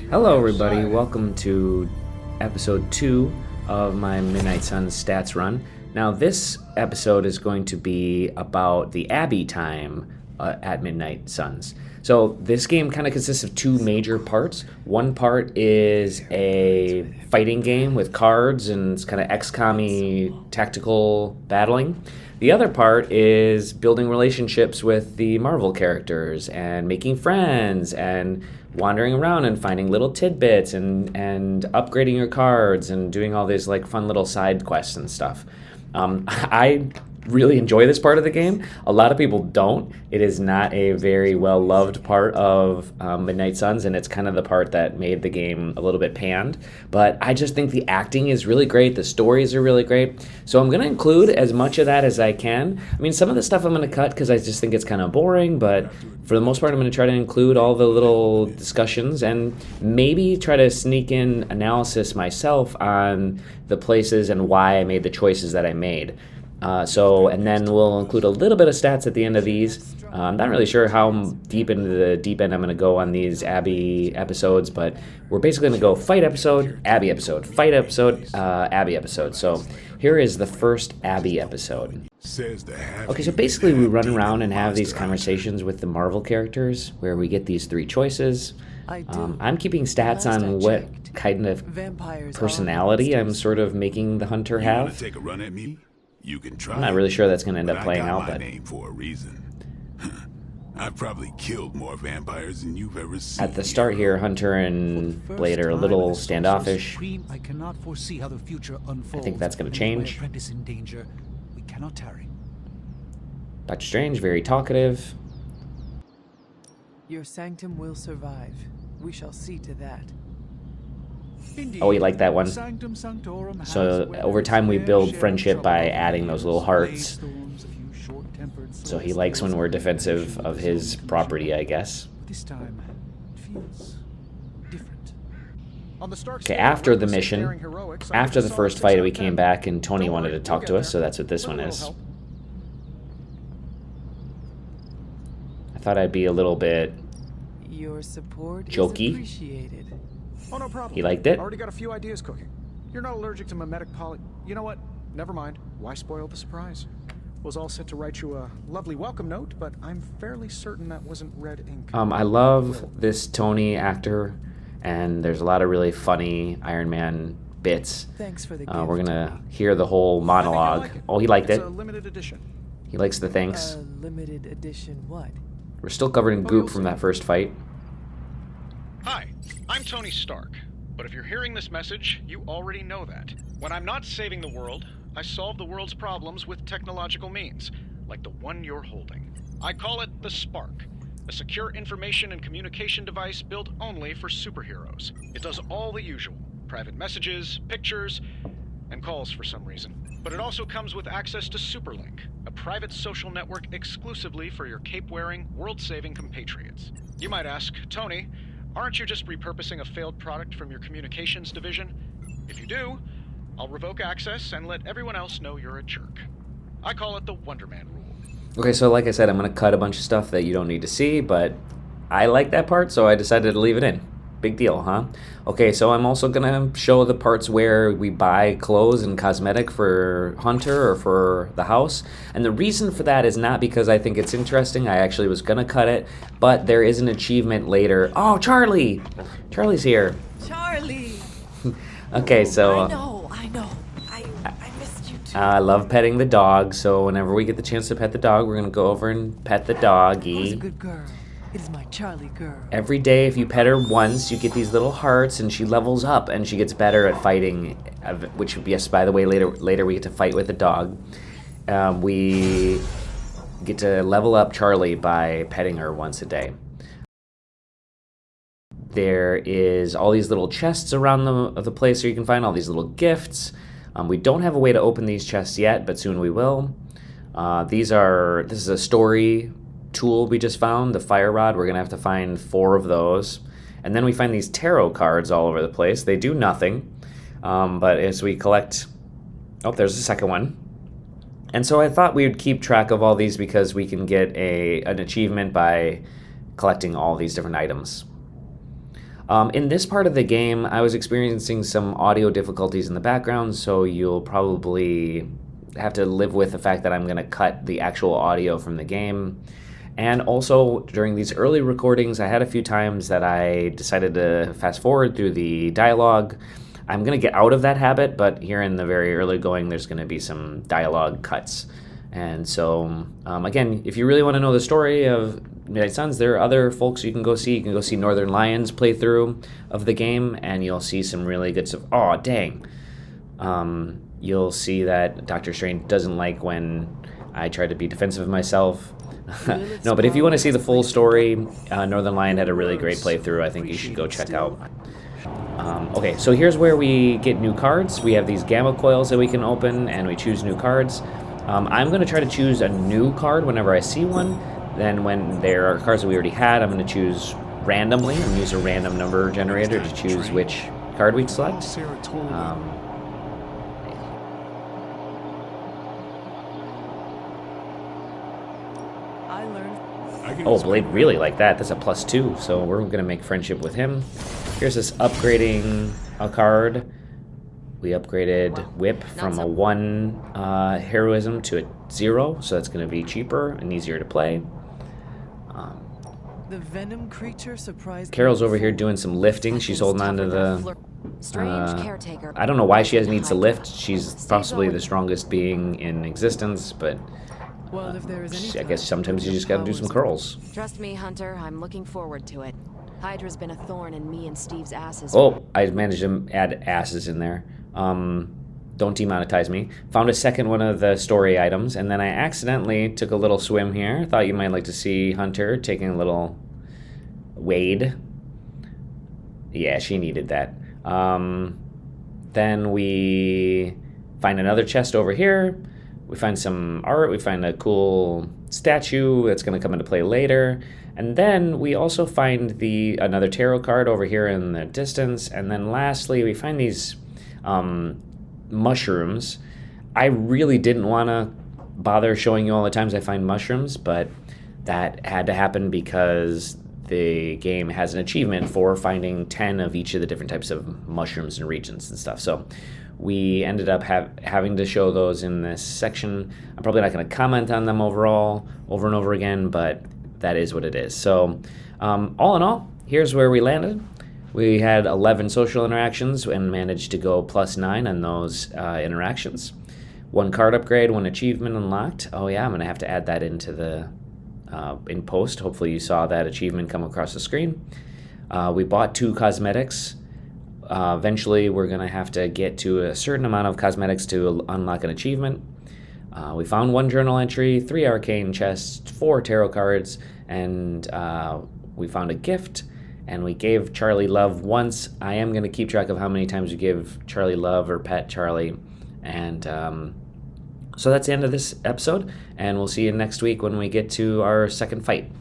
Hello everybody, welcome to episode 2 of my Midnight Suns stats run. Now this episode is going to be about the Abbey time at Midnight Suns. So this game kind of consists of two major parts. One part is a fighting game with cards and it's kind of XCOM-y tactical battling. The other part is building relationships with the Marvel characters and making friends and wandering around and finding little tidbits and upgrading your cards and doing all these like fun little side quests and stuff. I really enjoy this part of the game. A lot of people don't. It is not a very well loved part of Midnight Suns, and it's kind of the part that made the game a little bit panned. But I just think the acting is really great. The stories are really great. So I'm going to include as much of that as I can. I mean, some of the stuff I'm going to cut because I just think it's kind of boring, but for the most part, I'm going to try to include all the little discussions and maybe try to sneak in analysis myself on the places and why I made the choices that I made. And then we'll include a little bit of stats at the end of these. I'm not really sure how deep into the deep end I'm going to go on these Abbey episodes, but we're basically going to go fight episode, Abbey episode, fight episode, Abbey episode. So here is the first Abbey episode. Okay, so basically we run around and have these conversations with the Marvel characters where we get these three choices. I'm keeping stats on what kind of personality I'm sort of making the hunter have. Take a run at me? You can try. I'm not really sure that's going to end up playing out, but I got but my name for a reason. I've probably killed more vampires than you've ever seen. At the start here, Hunter and Blade are a little standoffish. I cannot foresee how the future unfolds. I think that's going to change. In danger. We cannot tarry. Doctor Strange, very talkative. Your sanctum will survive. We shall see to that. Oh, we like that one. So over time we build friendship by adding those little hearts. So he likes when we're defensive of his property, I guess. Okay, after the mission, after the first fight, we came back and Tony wanted to talk to us, so that's what this one is. I thought I'd be a little bit jokey. Oh, no problem. He liked it. Already got a few ideas cooking. You're not allergic to mimetic poly... You know what? Never mind. Why spoil the surprise? Was all set to write you a lovely welcome note, but I'm fairly certain that wasn't red ink. I love this Tony actor, and there's a lot of really funny Iron Man bits. Thanks for the gift. We're gonna hear the whole monologue. Like it. Oh, he liked It's it. a limited edition. He likes the thanks. Limited edition what? We're still covered in goop from that first fight. Hi, I'm Tony Stark, but if you're hearing this message, you already know that. When I'm not saving the world, I solve the world's problems with technological means, like the one you're holding. I call it the Spark, a secure information and communication device built only for superheroes. It does all the usual, private messages, pictures, and calls for some reason. But it also comes with access to Superlink, a private social network exclusively for your cape-wearing, world-saving compatriots. You might ask, Tony, aren't you just repurposing a failed product from your communications division? If you do, I'll revoke access and let everyone else know you're a jerk. I call it the Wonder Man rule. Okay, so like I said, I'm going to cut a bunch of stuff that you don't need to see, but I like that part, so I decided to leave it in. Big deal, huh? Okay, so I'm also going to show the parts where we buy clothes and cosmetic for Hunter or for the house. And the reason for that is not because I think it's interesting. I actually was going to cut it, but there is an achievement later. Oh, Charlie! Charlie's here. Charlie! Okay, so... I know. I missed you too. I love petting the dog, so whenever we get the chance to pet the dog, we're going to go over and pet the Who's a doggy. good girl? It is my Charlie girl. Every day, if you pet her once, you get these little hearts, and she levels up, and she gets better at fighting, which, yes, by the way, later we get to fight with the dog. We get to level up Charlie by petting her once a day. There is all these little chests around the place where you can find all these little gifts. We don't have a way to open these chests yet, but soon we will. This is a story tool we just found, the fire rod. We're going to have to find 4 of those. And then we find these tarot cards all over the place. They do nothing, but as we collect... Oh, there's a second one. And so I thought we would keep track of all these because we can get an achievement by collecting all these different items. In this part of the game, I was experiencing some audio difficulties in the background, so you'll probably have to live with the fact that I'm going to cut the actual audio from the game. And also, during these early recordings, I had a few times that I decided to fast forward through the dialogue. I'm going to get out of that habit, but here in the very early going, there's going to be some dialogue cuts. And so, again, if you really want to know the story of Midnight Suns, there are other folks you can go see. You can go see Northern Lions playthrough of the game, and you'll see some really good stuff. Oh, dang. You'll see that Doctor Strange doesn't like when I try to be defensive of myself. No, but if you want to see the full story, Northern Lion had a really great playthrough. I think you should go check out. Okay, so here's where we get new cards. We have these gamma coils that we can open, and we choose new cards. I'm going to try to choose a new card whenever I see one. Then when there are cards that we already had, I'm going to choose randomly and use a random number generator to choose which card we select. I learned. Oh, Blade really like that. That's a +2, so we're going to make friendship with him. Here's this upgrading a card. We upgraded Whip from a 1 heroism to a 0, so that's going to be cheaper and easier to play. The venom creature surprised. Carol's over here doing some lifting. She's holding on to the... Strange caretaker. I don't know why she needs to lift. She's possibly the strongest being in existence, but Well, if there is any I guess sometimes you just got to do some curls. Trust me, Hunter, I'm looking forward to it. Hydra's been a thorn in me and Steve's asses. Oh, I managed to add asses in there. Don't demonetize me. Found a second one of the story items, and then I accidentally took a little swim here. Thought you might like to see Hunter taking a little wade. Yeah, she needed that. Then we find another chest over here. We find some art. We find a cool statue that's going to come into play later. And then we also find another tarot card over here in the distance. And then lastly, we find these mushrooms. I really didn't want to bother showing you all the times I find mushrooms, but that had to happen because the game has an achievement for finding 10 of each of the different types of mushrooms and regions and stuff. So we ended up having to show those in this section. I'm probably not going to comment on them overall over and over again, but that is what it is. So all in all, here's where we landed. We had 11 social interactions and managed to go +9 on those interactions. 1 card upgrade, 1 achievement unlocked. Oh yeah, I'm going to have to add that into the in post. Hopefully you saw that achievement come across the screen. We bought 2 cosmetics. Eventually we're going to have to get to a certain amount of cosmetics to unlock an achievement. We found 1 journal entry, 3 arcane chests, 4 tarot cards, and we found a gift. And we gave Charlie love once. I am going to keep track of how many times we give Charlie love or pet Charlie. And so that's the end of this episode. And we'll see you next week when we get to our second fight.